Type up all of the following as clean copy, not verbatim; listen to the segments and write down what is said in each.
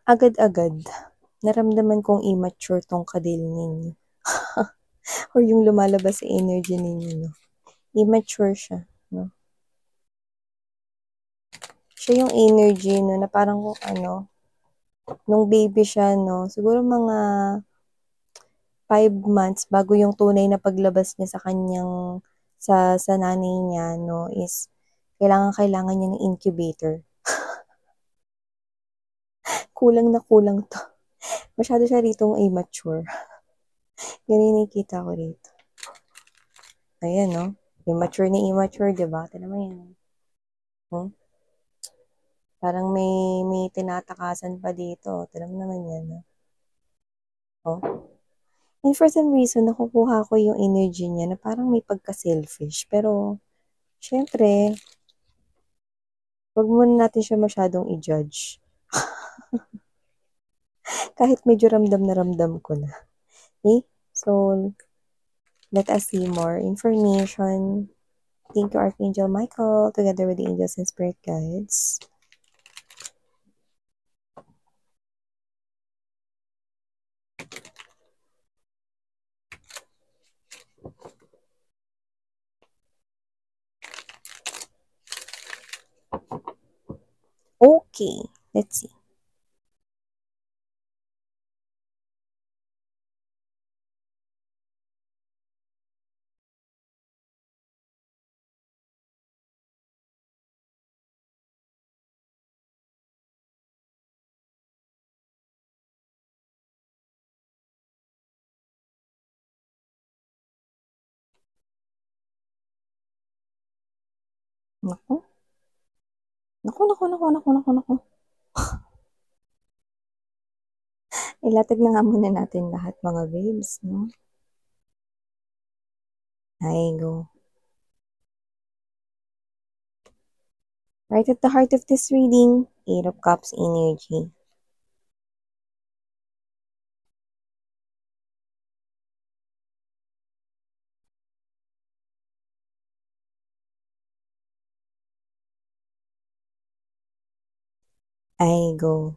agad-agad naramdaman kong immature 'tong kadil ninyo or yung lumalabas sa energy ninyo 'no, immature siya 'no. Siya yung energy 'no na parang kung ano, nung baby siya 'no, siguro mga 5 months bago yung tunay na paglabas niya sa kanyang sa nanay niya 'no is kailangan niya ng incubator. Kulang na kulang 'to. Masyado siya ritong immature. Ganun yung nakikita ko rito. Ayan 'no, immature na immature 'di ba? Tignan mo 'yan. Hmm, parang may tinatakasan pa dito. Tignan mo naman 'yan 'no. Oh. And for some reason nakukuha ko yung energy niya na parang may pagka-selfish. Pero siyempre, 'wag muna natin siya masyadong i-judge. Kahit medyo ramdam na ramdam ko na. Okay? So, let us see more information. Thank you, Archangel Michael, together with the angels and spirit guides. Okay, let's see. Naku. Naku, naku, naku, naku, naku, naku. Ilatag na nga muna natin lahat mga babes, no? Ay, go. Right at the heart of this reading, Eight of Cups energy. Ay, go.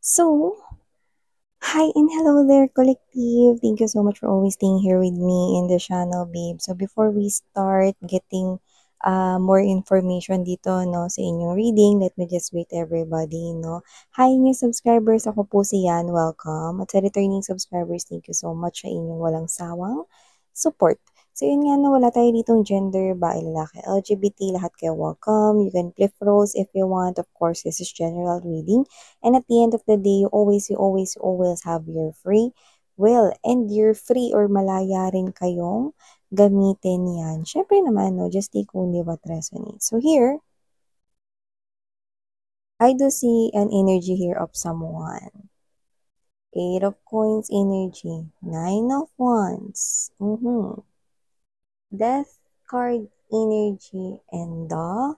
So, hi and hello there, collective. Thank you so much for always staying here with me in the channel, babe. So, before we start getting more information dito, no, sa inyong reading, let me just greet everybody, no. Hi, new subscribers. Ako po si Yan. Welcome. At sa returning subscribers, thank you so much sa inyong walang sawang support. So, yun nga, no, wala tayo ditong gender, bae, lalaki, LGBT, lahat kayo welcome. You can flip roles if you want. Of course, this is general reading. And at the end of the day, you always have your free will. And you're free or malaya rin kayong gamitin yan. Syempre naman, no, just take only what resonates. So here, I do see an energy here of someone. Eight of Coins energy. Nine of Wands. Death card energy. And the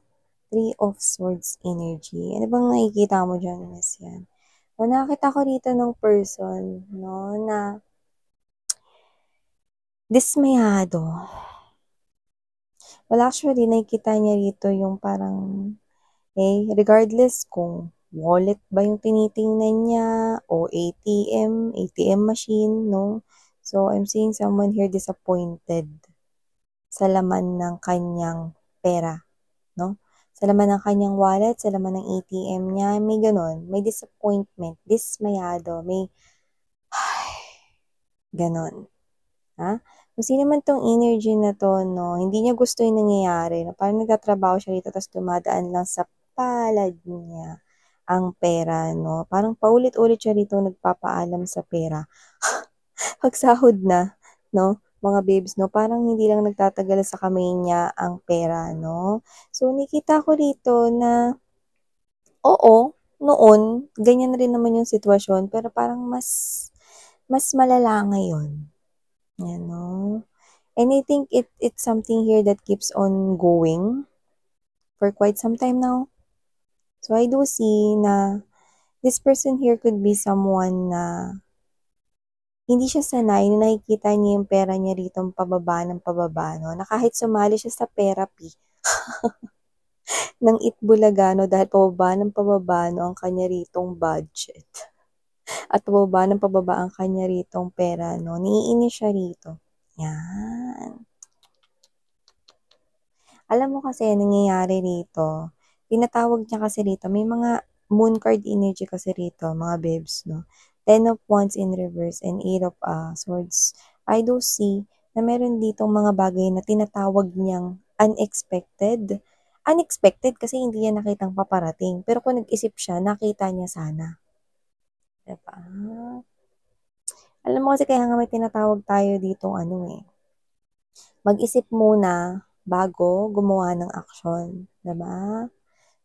Three of Swords energy. Ano bang nakikita mo dyan, Miss Yan? O, nakakita ko dito ng person, no, na dismayado. Well, actually, nakikita niya rito yung parang, regardless kung wallet ba yung tinitingnan niya o ATM machine, no? So, I'm seeing someone here disappointed sa laman ng kanyang pera, no? Sa laman ng kanyang wallet, sa laman ng ATM niya, may ganon, may disappointment, dismayado, may ganon. Ha? Kung sino man tong energy na to, no, hindi niya gusto yung nangyayari. No? Parang nagtatrabaho siya dito, tapos dumadaan lang sa palad niya ang pera, no? Parang paulit-ulit siya dito nagpapaalam sa pera. Pagsahod na, no? Mga babes, no? Parang hindi lang nagtatagal sa kamay niya ang pera, no? So, nakita ko dito na, oo, noon, ganyan rin naman yung sitwasyon, pero parang mas malala ngayon. Yan, no? And I think it's something here that keeps on going for quite some time now. So I do see na this person here could be someone na Hindi siya sanay na nakikita niya yung pera niya rito ng pababa, no? Na kahit sumali siya sa therapy ng Itbulaga, no? Dahil pababa, no, ang kanya ritong budget. At pababa ang kanya ritong pera, no? Niiinis siya rito. Yan. Alam mo kasi, nangyayari rito, tinatawag niya kasi rito, may mga moon card energy kasi rito, mga babes, no? Ten of Wands in reverse and Eight of Swords. I do see na meron ditong mga bagay na tinatawag niyang unexpected. Unexpected kasi hindi niya nakitang paparating. Pero kung nag-isip siya, nakita niya sana. Diba? Alam mo kasi kaya nga may tinatawag tayo dito mag-isip muna bago gumawa ng aksyon, 'di ba?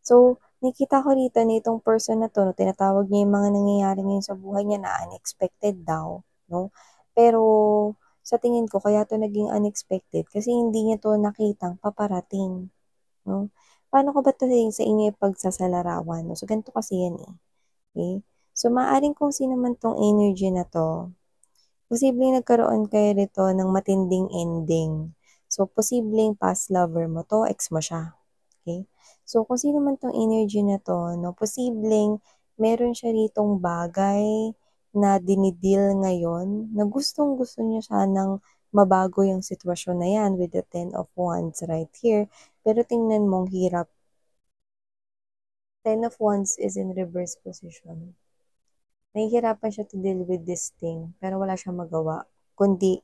So, nakita ko rito na itong person na 'to, no, tinatawag niya yung mga nangyayari ngayon sa buhay niya na unexpected daw, no? Pero sa tingin ko kaya 'to naging unexpected kasi hindi niya 'to nakitang paparating, no? Paano ko ba 'to sa inyo ipagsasalarawan, no? So, ganito kasi yan, eh. Okay? So, maaaring kung sino man 'tong energy na 'to, posibleng nagkaroon kayo nito ng matinding ending. So, posibleng past lover mo 'to, ex mo siya. Okay? So, kung sino man 'tong energy na 'to, no, posibleng meron siya ritong bagay na dinideal ngayon na gustong-gusto niya sanang mabago yung sitwasyon na yan with the Ten of Wands right here. Pero tingnan mong hirap. Ten of Wands is in reverse position. Nahihirapan siya to deal with this thing, pero wala siyang magawa, kundi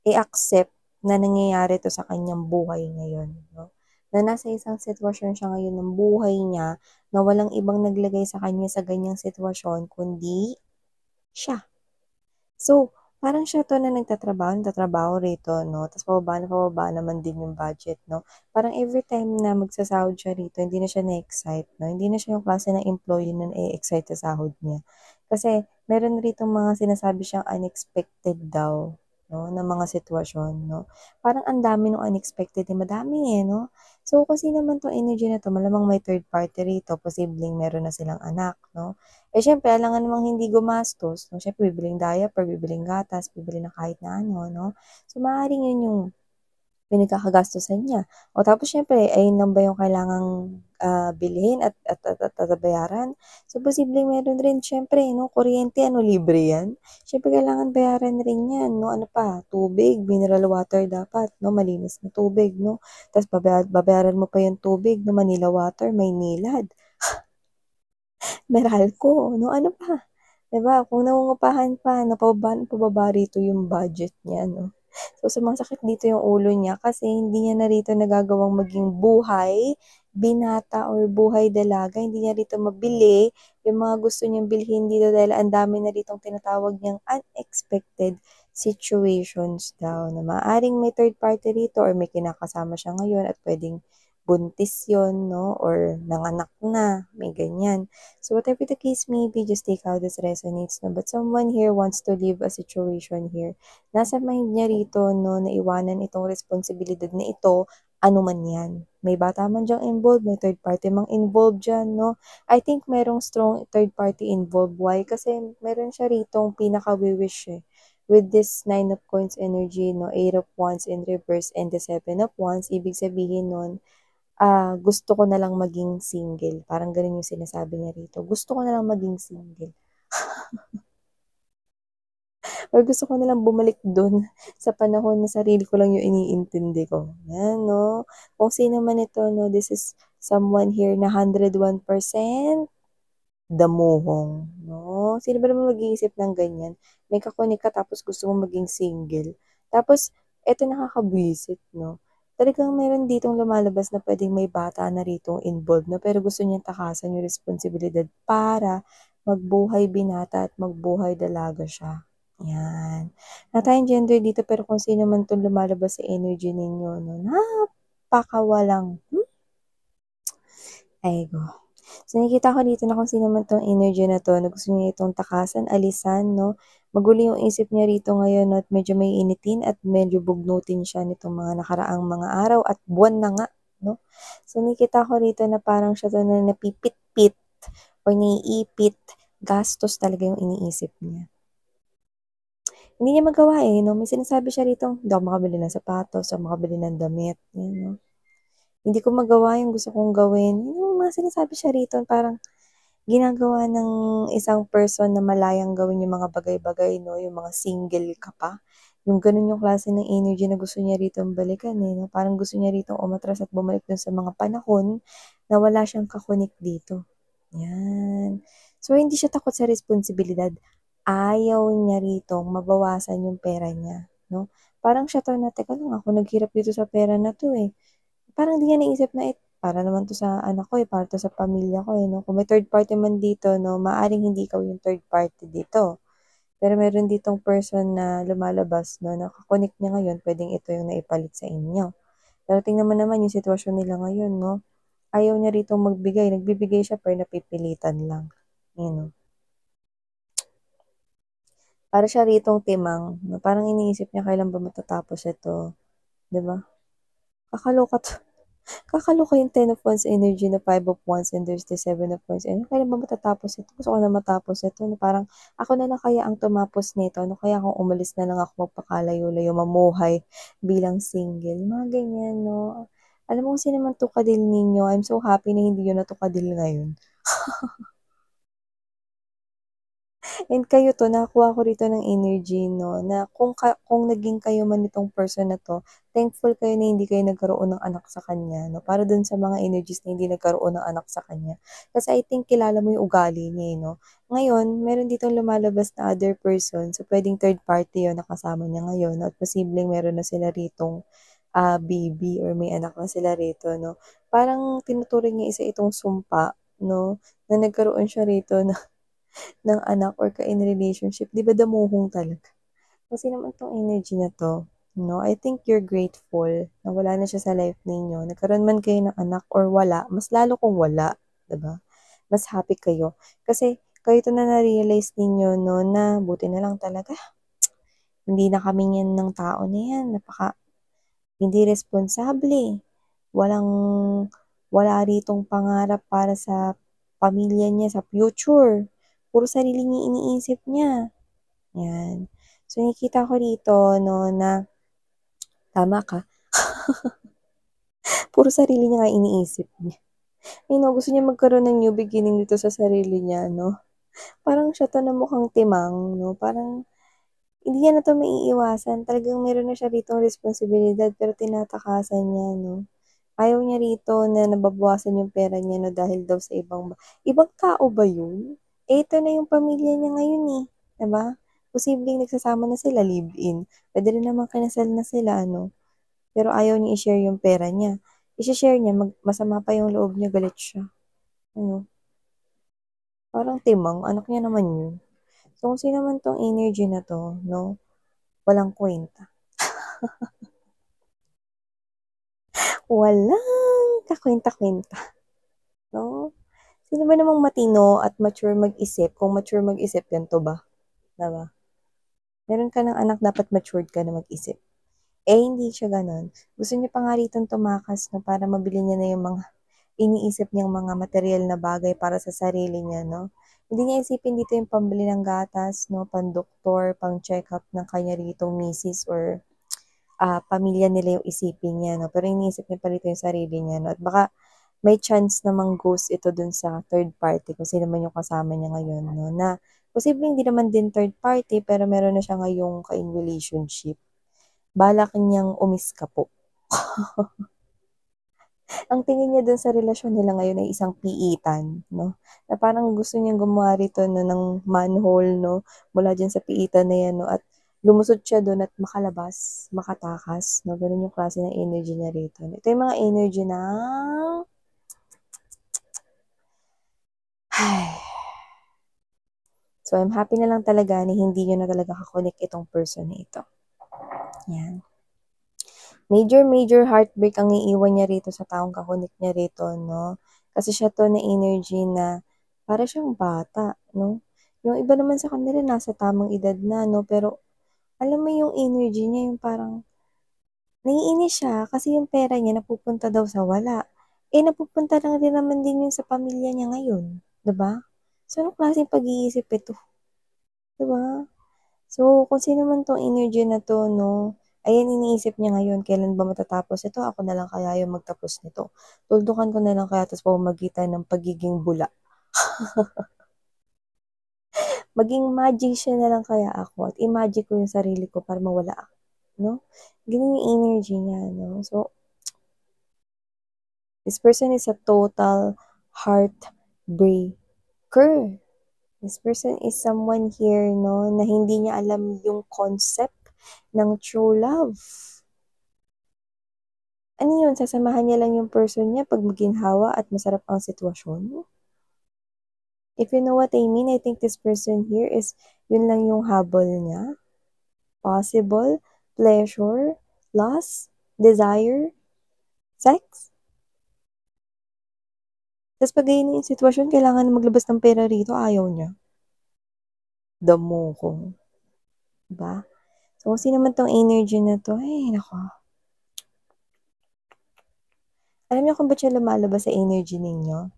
i-accept na nangyayari to sa kanyang buhay ngayon, no? Na nasa isang sitwasyon siya ngayon ng buhay niya na walang ibang naglagay sa kanya sa ganyang sitwasyon kundi siya. So, parang siya 'to na nagtatrabaho rito 'no, ta's pababa naman din yung budget 'no. Parang everytime na magsasahod siya rito hindi na siya na-excite 'no, hindi na siya yung klase ng employee na na-e-excite sa sahod niya. Kasi meron ritong mga sinasabi siyang unexpected daw 'no, na mga sitwasyon 'no. Parang ang dami nung unexpected, eh, madami, eh, 'no. So, kung sino man 'tong energy na 'to malamang may third party rito, posibleng meron na silang anak 'no. Eh, siyempre alangan namang hindi gumastos 'no, siyempre bibiling diaper, bibiling gatas, bibili ng kahit na ano 'no. So, maaaring yun yung pinagkakagastusan niya. O tapos siyempre ayun lang ba yung kailangang, bilhin at bayaran. So, posibleng meron rin siyempre 'no, kuryente ano libre yan? Siyempre kailangan bayaran rin yan 'no, ano pa, tubig, mineral water dapat 'no, malinis na tubig 'no. Ta's babayaran mo pa yung tubig 'no, Manila Water, Maynilad. Meralco 'no, ano pa, 'di ba? Kung nangungupahan pa na pababa rito yung budget niya 'no. So, sumasakit dito yung ulo niya kasi hindi niya na rito nagagawang maging buhay binata or buhay dalaga, hindi niya rito mabili yung mga gusto niyang bilhin dito dahil ang dami na ritong tinatawag niyang unexpected situations daw na maaaring may third party rito or may kinakasama siya ngayon at puwedeng buntis yun 'no or nanganak na, may ganyan. So whatever the case may be, just take how this resonates, no? But someone here wants to leave a situation here. Nasa mind niya rito, no, na iwanan itong responsibilidad na ito, ano man yan. May bata man diyang involved, may third party mang involved dyan, no? I think merong strong third party involved. Why? Kasi meron siya ritong pinaka-wish eh. With this Nine of Coins energy, no, Eight of Wands in reverse, and the Seven of Wands, ibig sabihin nun, gusto ko na lang maging single, parang gano'n yung sinasabi niya rito, gusto ko na lang maging single or gusto ko na lang bumalik dun sa panahon na sarili ko lang yung iniintindi ko, 'yan 'no. Kung sino man ito 'no, this is someone here na 101% damuhong 'no. Sino ba naman mag-iisip ng ganyan, may ka-connect ka tapos gusto mong maging single. Tapos eto nakakabwisit 'no, talagang meron ditong lumalabas na puwedeng may bata na ritong involved 'no, pero gusto niyang takasan yung responsibilidad para magbuhay binata at magbuhay dalaga siya, 'yan. Wala tayong gender dito pero kung sino man 'tong lumalabas sa energy ninyo 'no, napakawalang ego. So, nakikita ko dito na kung sino man 'tong energy na 'to na gusto niya itong takasan, alisan 'no. Magulo yung isip niya rito ngayon 'no at medyo maiinitin at medyo bugnutin siya nitong mga nakaraang mga araw at buwan na nga 'no. So, nakikita ko rito na parang siya 'to na napipitpit or naiipit, gastos talaga yung iniisip niya. Hindi niya magawa, eh, 'no, may sinasabi siya rito, "Hindi ako makabili ng sapatos, hindi ako makabili ng damit." 'Yan 'no. Hindi ko magawa yung gusto kong gawin, yung mga sinasabi siya rito parang ginagawa ng isang person na malayang gawin yung mga bagay-bagay 'no, yung mga single ka pa. Yung gano'n yung klase ng energy na gusto niya ritong balikan, eh, 'no, parang gusto niya ritong umatras at bumalik dun sa mga panahon na wala siyang ka-connect dito, 'yan. So, hindi siya takot sa responsibilidad, ayaw niya ritong mabawasan yung pera niya 'no. Parang siya 'to na, "Teka lang ako naghirap dito sa pera na 'to, eh." Parang di niya naisip na, para naman 'to sa anak ko, para 'to sa pamilya ko, 'no. Kung may third party man dito 'no, maaaring hindi ikaw yung third party dito. Pero meron ditong person na lumalabas 'no, na ka-connect niya ngayon, puwedeng ito yung naipalit sa inyo. Pero tingnan mo naman yung sitwasyon nila ngayon 'no, ayaw niya ritong magbigay, nagbibigay siya pero napipilitan lang, you know. Para siya ritong timang na parang iniisip niya kailan ba matatapos ito, 'di ba? Kakaloka 'to. Kakaloka yung Ten of Wands energy na Five of Wands and there's the Seven of Wands energy. Kailan ba matatapos ito? Gusto ko na matapos ito na parang ako na lang kaya ang tumapos nito, ano kaya kung umalis na lang ako magpakalayo-layo, mamuhay bilang single, mga ganyan 'no. Alam mo kung sino man 'to kadil ninyo, I'm so happy na hindi yun na 'to kadil ngayon. And kayo 'to, nakakuha ko rito ng energy 'no, na kung naging kayo man nitong person na 'to, thankful kayo na hindi kayo nagkaroon ng anak sa kanya 'no, para dun sa mga energies na hindi nagkaroon ng anak sa kanya. Kasi I think kilala mo yung ugali niya, eh, 'no. Ngayon, meron ditong lumalabas na other person, so puwedeng third party yun na kasama niya ngayon at posibleng meron na sila ritong, baby or may anak na sila rito 'no. Parang tinuturing niya isa itong sumpa 'no, na nagkaroon siya rito ng anak or ka in relationship, 'di ba damuhong talaga. Kasi naman 'tong energy na 'to, 'no, I think you're grateful na wala na siya sa life ninyo. Nagkaroon man kayo ng anak or wala, mas lalo kung wala, 'di ba? Mas happy kayo. Kasi kayo 'to na na-realize ninyo 'no, na buti na lang talaga hindi na kami niyan ng tao na 'yan, napaka hindi responsable. Walang wala ritong pangarap para sa pamilya niya sa future. Puro sarili niya iniisip niya. 'Yan. So, nakikita ko rito 'no na tama ka, puro sarili niya nga iniisip niya. Ayun 'no, gusto niya magkaroon ng new beginning dito sa sarili niya 'no. Parang siya 'to na mukhang timang 'no, parang hindi niya na 'to maiiwasan. Talagang meron na siya ritong responsibilidad pero tinatakasan niya 'no. Ayaw niya rito na nababawasan yung pera niya 'no, dahil daw sa ibang tao ba yun? Eh, ito na yung pamilya niya ngayon, eh, 'di ba? Posibleng nagsasama na sila, live-in. Puwede rin namang kinasal na sila ano, pero ayaw niya i-share yung pera niya. Ishe-share niya masama pa yung loob niya, galit siya, ano. Parang timang, anak niya naman yun. So, kung sino man 'tong energy na 'to 'no, walang kuwenta. Walang kakuwenta-kuwenta 'no. Sino ba namang matino at mature mag-isip, kung mature mag-isip ganito ba, 'di ba? Meron ka ng anak dapat matured ka na mag-isip. Eh, hindi siya gano'n. Gusto niya pa nga ritong tumakas na para mabili niya na yung mga iniisip niyang mga materyal na bagay para sa sarili niya 'no. Hindi niya isipin dito yung pambili ng gatas 'no, pang-doktor, pang-check-up ng kanya ritong misis or, pamilya nila yung isipin niya 'no, pero iniisip niya pa rito yung sarili niya 'no, at baka may chance namang ghost ito dun sa third party kung sino man yung kasama niya ngayon 'no, na posibleng hindi naman din third party pero meron na siya ngayong ka-in relationship. Balak niyang umiskapo. Ang tingin niya dun sa relasyon nila ngayon ay isang piitan 'no, na parang gusto niyang gumawa rito 'no ng manhole 'no, mula diyan sa piitan na 'yan 'no at lumusot siya dun at makalabas, makatakas 'no, ganun yung klase ng energy niya rito. Ito yung mga energy ng so, I'm happy na lang talaga na hindi niyo na talaga ka-connect itong person na ito, 'yan. Major, major heartbreak ang iiwan niya rito sa taong ka-connect niya rito 'no, kasi siya 'to na energy na para siyang bata 'no. Yung iba naman sa kanila nasa tamang edad na 'no, pero alam mo yung energy niya yung parang naiinis siya kasi yung pera niya napupunta daw sa wala. Eh, napupunta lang din naman din yun sa pamilya niya ngayon, 'di ba? So, anong klaseng pag-iisip ito, 'di ba? So, kung sino man 'tong energy na 'to 'no, ayan iniisip niya ngayon kailan ba matatapos ito, ako na lang kaya yung magtapos nito. Tuldukan ko na lang kaya 'to sa pamamagitan ng pagiging bula. Maging magician na lang kaya ako at i-magic ko yung sarili ko para mawala ako, 'no? Gano'n yung energy niya 'no. So, this person is a total heartbreaker. This person is someone here 'no, na hindi niya alam yung concept ng true love. Ano yun, sasamahan niya lang yung person niya 'pag maginhawa at masarap ang sitwasyon? If you know what I mean, I think this person here is yun lang yung habol niya. Possible, pleasure, lust, desire, sex. Tapos 'pag ganyan yung sitwasyon kailangan na maglabas ng pera rito, ayaw niya. Damo ko, 'di ba? So, kung sino man 'tong energy na 'to, ay naku. Alam niyo kung ba't siya lumalabas sa energy ninyo?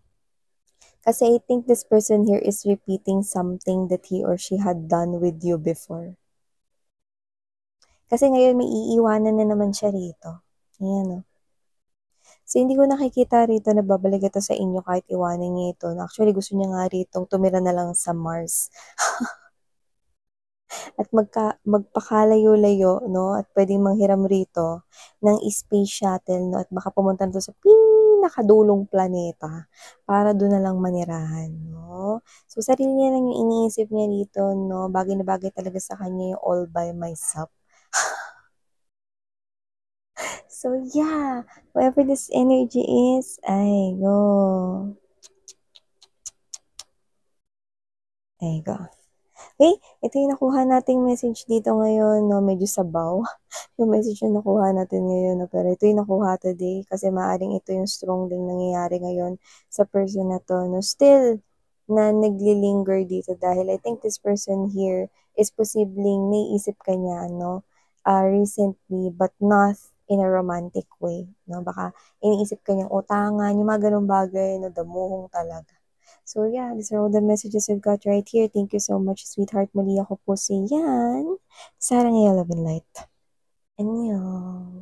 Kasi I think this person here is repeating something that he or she had done with you before. Kasi ngayon may iiwanan na naman siya rito. Ayan o. So, hindi ko nakikita rito na babalik ito sa inyo kahit iwanan niya ito. Actually, gusto niya nga rito tumira na lang sa Mars. At magpakalayo-layo, no? At pwedeng manghiram rito ng space shuttle, no? At baka pumunta na sa pinakadulong planeta para doon na lang manirahan, no? So, sarili niya lang yung iniisip niya dito, no? Bagay na bagay talaga sa kanya yung all by myself. So, yeah, whoever this energy is, ay, go. Ay, go. Okay, ito yung nakuha nating message dito ngayon, no? Medyo sabaw yung message na nakuha natin ngayon, no? Pero ito yung nakuha today kasi maaaring ito yung strong din nangyayari ngayon sa person na to, no? Still, na naglilinger dito dahil I think this person here is posibleng naiisip ka niya, no? Recently, but not in a romantic way, no? Baka iniisip ka niyang utangan, yung mga ganung bagay, no? Damuhong talaga. So yeah, these are all the messages I've got right here. Thank you so much, sweetheart. Muli ako po si Yan. Sarang Love and Light. Annyeong.